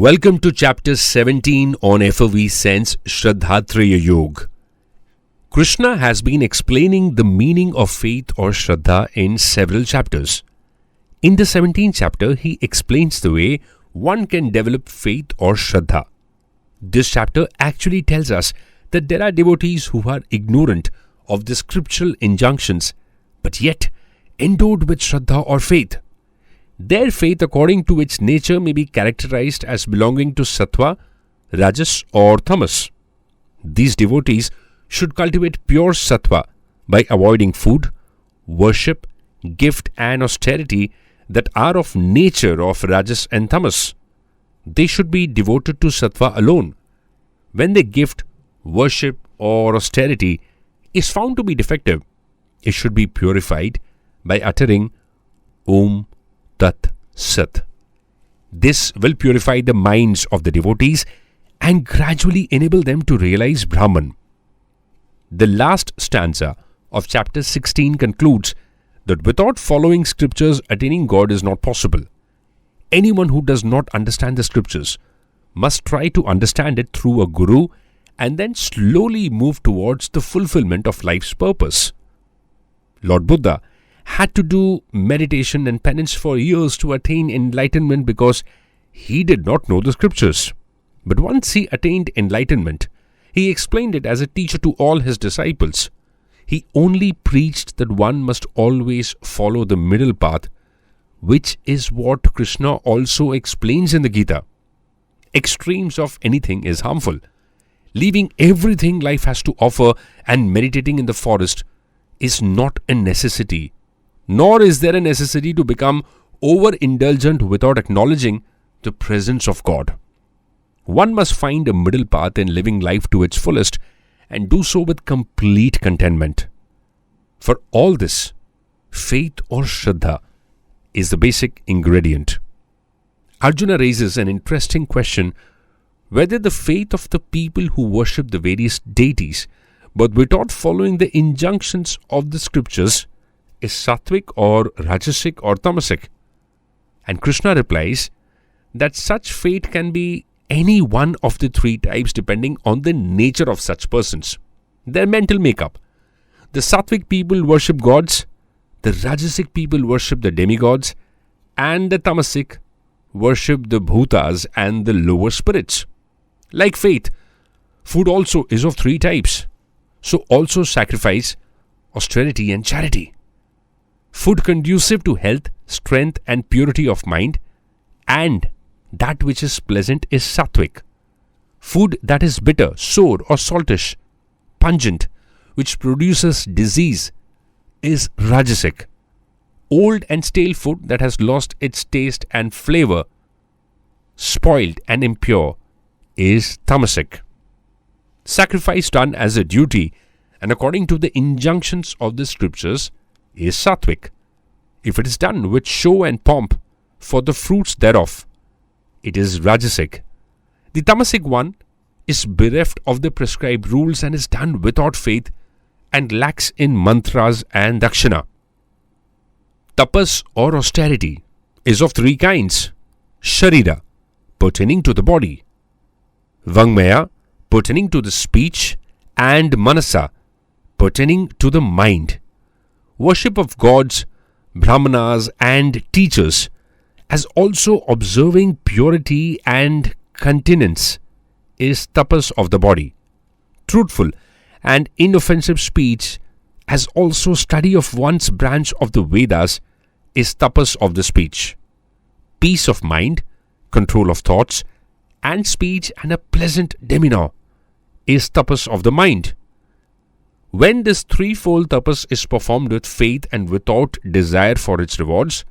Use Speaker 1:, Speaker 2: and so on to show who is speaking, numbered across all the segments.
Speaker 1: Welcome to chapter 17 on FOV Sense Shraddhatraya Yoga. Krishna has been explaining the meaning of faith or Shraddha in several chapters. In the 17th chapter, he explains the way one can develop faith or Shraddha. This chapter actually tells us that there are devotees who are ignorant of the scriptural injunctions but yet endowed with Shraddha or faith. Their faith, according to its nature, may be characterized as belonging to Sattva, Rajas or Tamas. These devotees should cultivate pure Sattva by avoiding food, worship, gift and austerity that are of nature of Rajas and Tamas. They should be devoted to Sattva alone. When the gift, worship or austerity is found to be defective, it should be purified by uttering Om Tat Sat. This will purify the minds of the devotees and gradually enable them to realize Brahman. The last stanza of chapter 16 concludes that without following scriptures, attaining God is not possible. Anyone who does not understand the scriptures must try to understand it through a guru and then slowly move towards the fulfillment of life's purpose. Lord Buddha had to do meditation and penance for years to attain enlightenment because he did not know the scriptures. But once he attained enlightenment, he explained it as a teacher to all his disciples. He only preached that one must always follow the middle path, which is what Krishna also explains in the Gita. Extremes of anything is harmful. Leaving everything life has to offer and meditating in the forest is not a necessity. Nor is there a necessity to become overindulgent without acknowledging the presence of God. One must find a middle path in living life to its fullest and do so with complete contentment. For all this, faith or Shraddha is the basic ingredient. Arjuna raises an interesting question whether the faith of the people who worship the various deities but without following the injunctions of the scriptures is sattvic or rajasic or tamasic. And Krishna replies that such faith can be any one of the three types depending on the nature of such persons, their mental makeup. The sattvic people worship gods, the rajasic people worship the demigods, and the tamasic worship the bhutas and the lower spirits. Like faith, food also is of three types, so also sacrifice, austerity and charity. Food conducive to health, strength and purity of mind, and that which is pleasant is sattvic. Food that is bitter, sour or saltish, pungent, which produces disease, is rajasic. Old and stale food that has lost its taste and flavor, spoiled and impure, is tamasic. Sacrifice done as a duty and according to the injunctions of the scriptures is sattvic. If it is done with show and pomp for the fruits thereof, it is rajasic. The tamasic one is bereft of the prescribed rules and is done without faith and lacks in mantras and dakshina. Tapas or austerity is of three kinds: sharira, pertaining to the body; vangmaya, pertaining to the speech; and manasa, pertaining to the mind. Worship of gods, brahmanas and teachers, as also observing purity and continence, is tapas of the body. Truthful and inoffensive speech, as also study of one's branch of the Vedas, is tapas of the speech. Peace of mind, control of thoughts and speech, and a pleasant demeanor is tapas of the mind. When this threefold tapas is performed with faith and without desire for its rewards,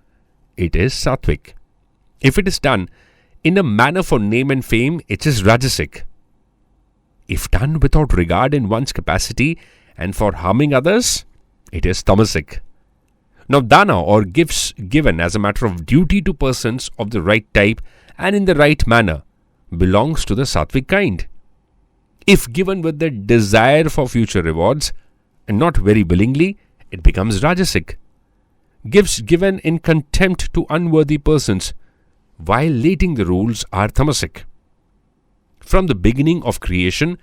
Speaker 1: it is sattvic. If it is done in a manner for name and fame, it is rajasic. If done without regard in one's capacity and for harming others, it is tamasic. Now, dana or gifts given as a matter of duty to persons of the right type and in the right manner belongs to the sattvic kind. If given with the desire for future rewards and not very willingly, it becomes rajasic. Gifts given in contempt to unworthy persons violating the rules are tamasic. From the beginning of creation,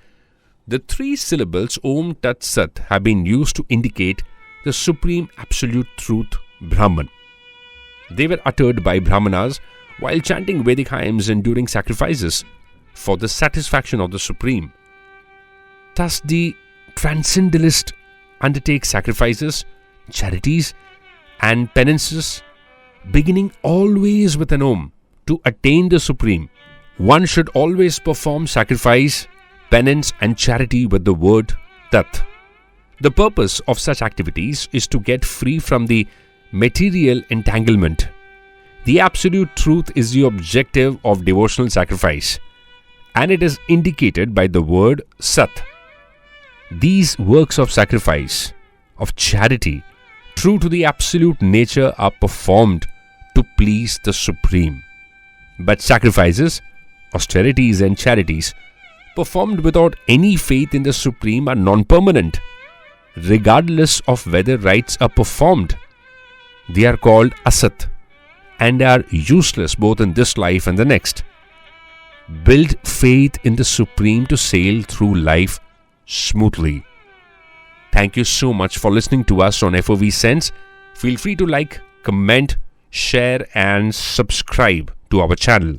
Speaker 1: the three syllables Om Tat Sat have been used to indicate the supreme absolute truth, Brahman. They were uttered by Brahmanas while chanting Vedic hymns and during sacrifices for the satisfaction of the Supreme. Thus, the transcendentalist undertake sacrifices, charities, and penances, beginning always with an Om to attain the Supreme. One should always perform sacrifice, penance, and charity with the word Tat. The purpose of such activities is to get free from the material entanglement. The absolute truth is the objective of devotional sacrifice, and it is indicated by the word Sat. These works of sacrifice, of charity, true to the absolute nature, are performed to please the Supreme. But sacrifices, austerities, and charities performed without any faith in the Supreme are non-permanent, regardless of whether rites are performed. They are called asat and are useless both in this life and the next. Build faith in the Supreme to sail through life smoothly. Thank you so much for listening to us on FOV Sense. Feel free to like, comment, share, and subscribe to our channel.